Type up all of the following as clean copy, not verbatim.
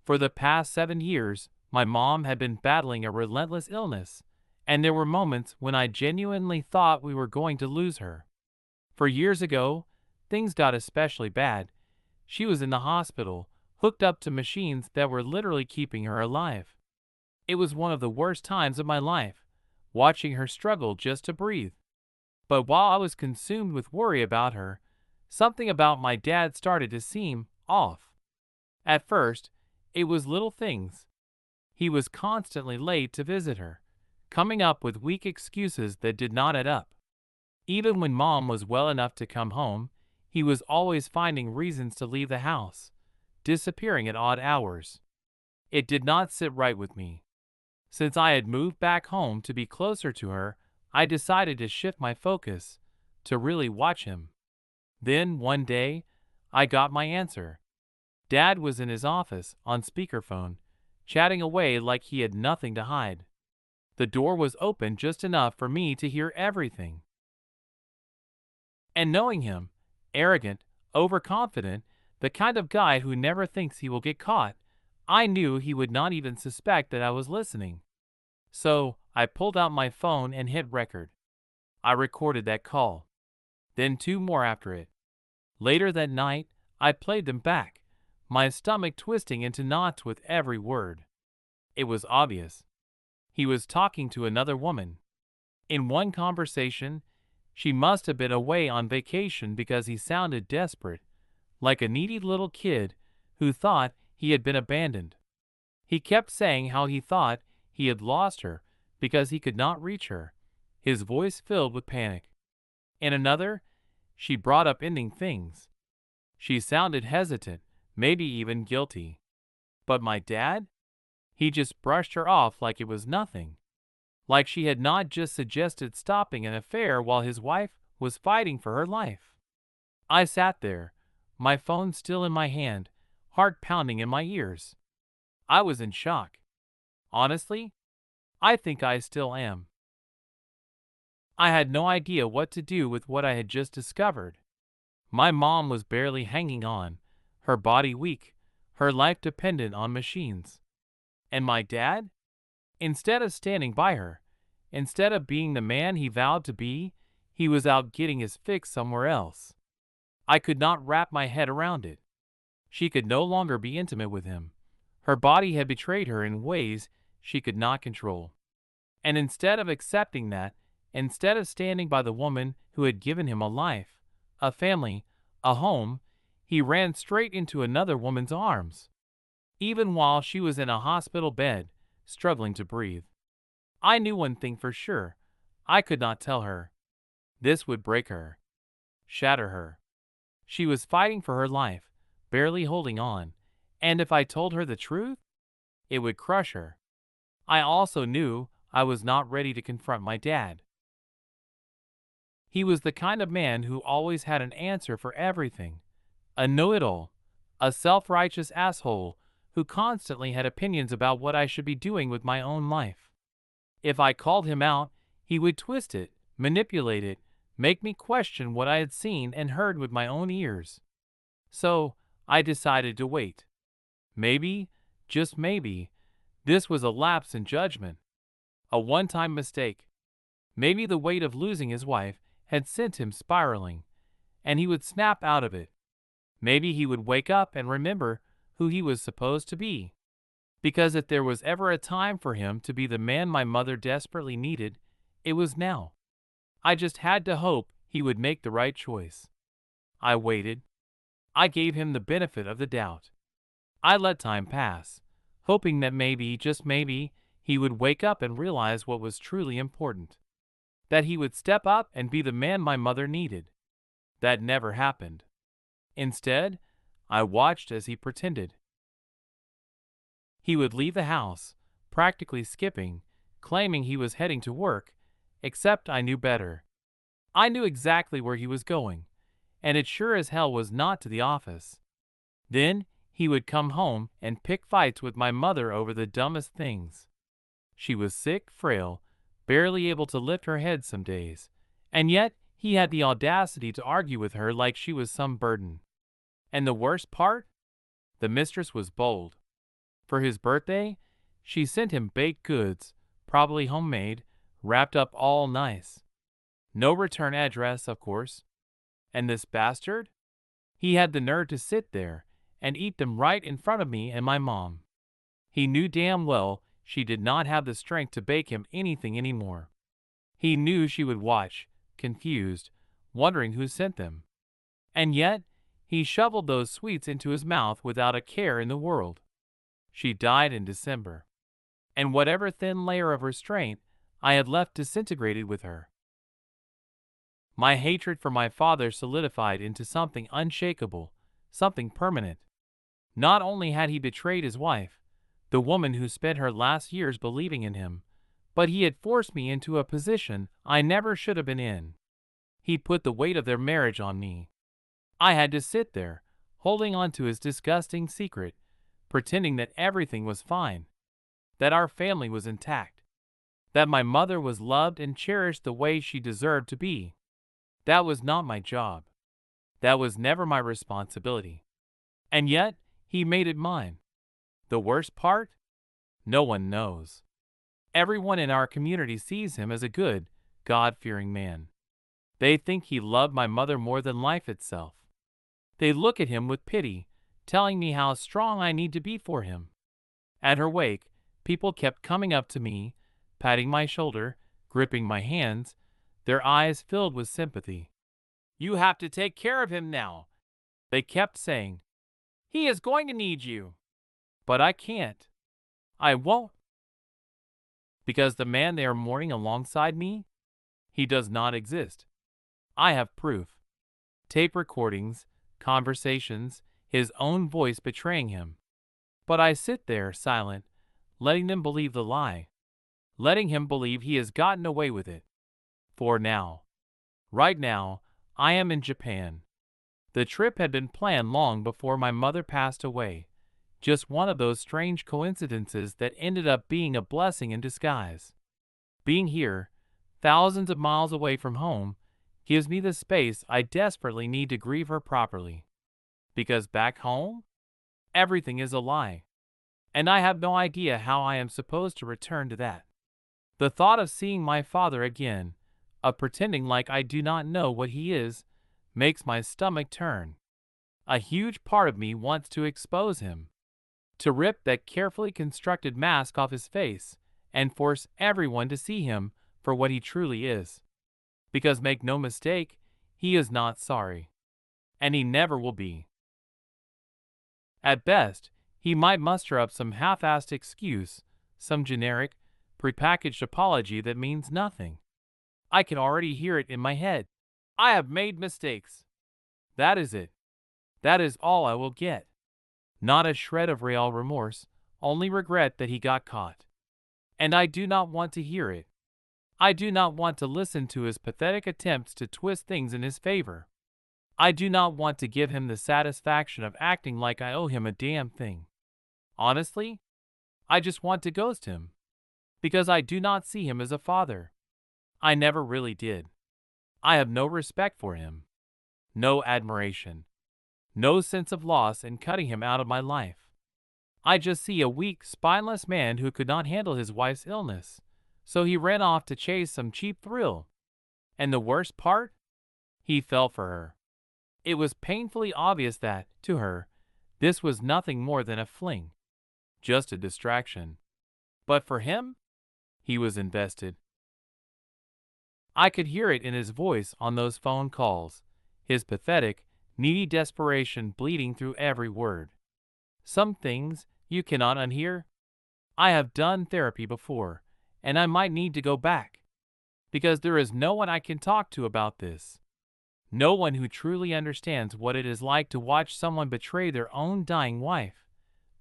For the past 7 years, my mom had been battling a relentless illness, and there were moments when I genuinely thought we were going to lose her. For years ago, things got especially bad. She was in the hospital, hooked up to machines that were literally keeping her alive. It was one of the worst times of my life, watching her struggle just to breathe. But while I was consumed with worry about her, something about my dad started to seem off. At first, it was little things. He was constantly late to visit her, coming up with weak excuses that did not add up. Even when mom was well enough to come home, he was always finding reasons to leave the house, disappearing at odd hours. It did not sit right with me. Since I had moved back home to be closer to her, I decided to shift my focus to really watch him. Then, one day, I got my answer. Dad was in his office, on speakerphone, chatting away like he had nothing to hide. The door was open just enough for me to hear everything. And knowing him, arrogant, overconfident, the kind of guy who never thinks he will get caught, I knew he would not even suspect that I was listening. So, I pulled out my phone and hit record. I recorded that call. Then 2 more after it. Later that night, I played them back, my stomach twisting into knots with every word. It was obvious. He was talking to another woman. In one conversation, she must have been away on vacation because he sounded desperate, like a needy little kid who thought he had been abandoned. He kept saying how he thought he had lost her because he could not reach her, his voice filled with panic. In another, she brought up ending things. She sounded hesitant, maybe even guilty. But my dad? He just brushed her off like it was nothing. Like she had not just suggested stopping an affair while his wife was fighting for her life. I sat there, my phone still in my hand, heart pounding in my ears. I was in shock. Honestly, I think I still am. I had no idea what to do with what I had just discovered. My mom was barely hanging on, her body weak, her life dependent on machines. And my dad? Instead of standing by her, instead of being the man he vowed to be, he was out getting his fix somewhere else. I could not wrap my head around it. She could no longer be intimate with him. Her body had betrayed her in ways she could not control. And instead of accepting that, instead of standing by the woman who had given him a life, a family, a home, he ran straight into another woman's arms. Even while she was in a hospital bed, struggling to breathe. I knew one thing for sure. I could not tell her. This would break her. Shatter her. She was fighting for her life, barely holding on. And if I told her the truth, it would crush her. I also knew I was not ready to confront my dad. He was the kind of man who always had an answer for everything. A know-it-all. A self-righteous asshole who constantly had opinions about what I should be doing with my own life. If I called him out, he would twist it, manipulate it, make me question what I had seen and heard with my own ears. So, I decided to wait. Maybe, just maybe, this was a lapse in judgment. A one-time mistake. Maybe the weight of losing his wife had sent him spiraling, and he would snap out of it. Maybe he would wake up and remember who he was supposed to be. Because if there was ever a time for him to be the man my mother desperately needed, it was now. I just had to hope he would make the right choice. I waited. I gave him the benefit of the doubt. I let time pass, hoping that maybe, just maybe, he would wake up and realize what was truly important. That he would step up and be the man my mother needed. That never happened. Instead, I watched as he pretended. He would leave the house, practically skipping, claiming he was heading to work, except I knew better. I knew exactly where he was going, and it sure as hell was not to the office. Then he would come home and pick fights with my mother over the dumbest things. She was sick, frail, barely able to lift her head some days, and yet he had the audacity to argue with her like she was some burden. And the worst part? The mistress was bold. For his birthday, she sent him baked goods, probably homemade, wrapped up all nice. No return address, of course. And this bastard? He had the nerve to sit there and eat them right in front of me and my mom. He knew damn well she did not have the strength to bake him anything anymore. He knew she would watch, confused, wondering who sent them. And yet, he shoveled those sweets into his mouth without a care in the world. She died in December, and whatever thin layer of restraint I had left disintegrated with her. My hatred for my father solidified into something unshakable, something permanent. Not only had he betrayed his wife, the woman who spent her last years believing in him, but he had forced me into a position I never should have been in. He put the weight of their marriage on me. I had to sit there, holding on to his disgusting secret, pretending that everything was fine, that our family was intact, that my mother was loved and cherished the way she deserved to be. That was not my job. That was never my responsibility. And yet, he made it mine. The worst part? No one knows. Everyone in our community sees him as a good, God-fearing man. They think he loved my mother more than life itself. They look at him with pity, telling me how strong I need to be for him. At her wake, people kept coming up to me, patting my shoulder, gripping my hands, their eyes filled with sympathy. "You have to take care of him now," they kept saying. "He is going to need you." But I can't. I won't. Because the man they are mourning alongside me, he does not exist. I have proof. Tape recordings, conversations, his own voice betraying him. But I sit there silent, letting them believe the lie, letting him believe he has gotten away with it. For now, right now, I am in Japan. The trip had been planned long before my mother passed away, just one of those strange coincidences that ended up being a blessing in disguise. Being here, thousands of miles away from home, gives me the space I desperately need to grieve her properly. Because back home, everything is a lie. And I have no idea how I am supposed to return to that. The thought of seeing my father again, of pretending like I do not know what he is, makes my stomach turn. A huge part of me wants to expose him, to rip that carefully constructed mask off his face and force everyone to see him for what he truly is. Because make no mistake, he is not sorry. And he never will be. At best, he might muster up some half-assed excuse, some generic, prepackaged apology that means nothing. I can already hear it in my head. "I have made mistakes." That is it. That is all I will get. Not a shred of real remorse, only regret that he got caught. And I do not want to hear it. I do not want to listen to his pathetic attempts to twist things in his favor. I do not want to give him the satisfaction of acting like I owe him a damn thing. Honestly, I just want to ghost him. Because I do not see him as a father. I never really did. I have no respect for him. No admiration. No sense of loss in cutting him out of my life. I just see a weak, spineless man who could not handle his wife's illness, so he ran off to chase some cheap thrill. And the worst part? He fell for her. It was painfully obvious that, to her, this was nothing more than a fling. Just a distraction. But for him, he was invested. I could hear it in his voice on those phone calls, his pathetic, needy desperation bleeding through every word. Some things you cannot unhear. I have done therapy before, and I might need to go back. Because there is no one I can talk to about this. No one who truly understands what it is like to watch someone betray their own dying wife,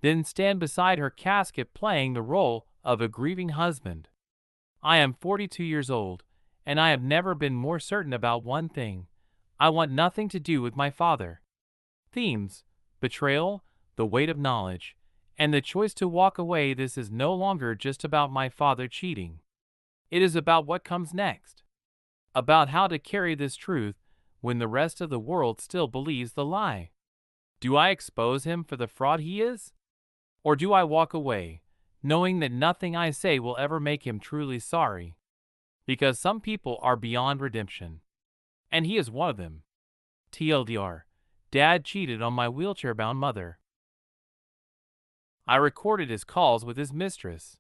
then stand beside her casket playing the role of a grieving husband. I am 42 years old, and I have never been more certain about one thing. I want nothing to do with my father. Themes, betrayal, the weight of knowledge, and the choice to walk away. This is no longer just about my father cheating. It is about what comes next. About how to carry this truth when the rest of the world still believes the lie. Do I expose him for the fraud he is? Or do I walk away, knowing that nothing I say will ever make him truly sorry? Because some people are beyond redemption. And he is one of them. TLDR. Dad cheated on my wheelchair-bound mother. I recorded his calls with his mistress.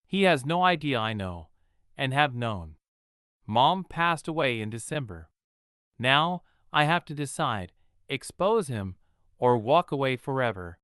He has no idea I know, and have known. Mom passed away in December. Now, I have to decide, expose him, or walk away forever.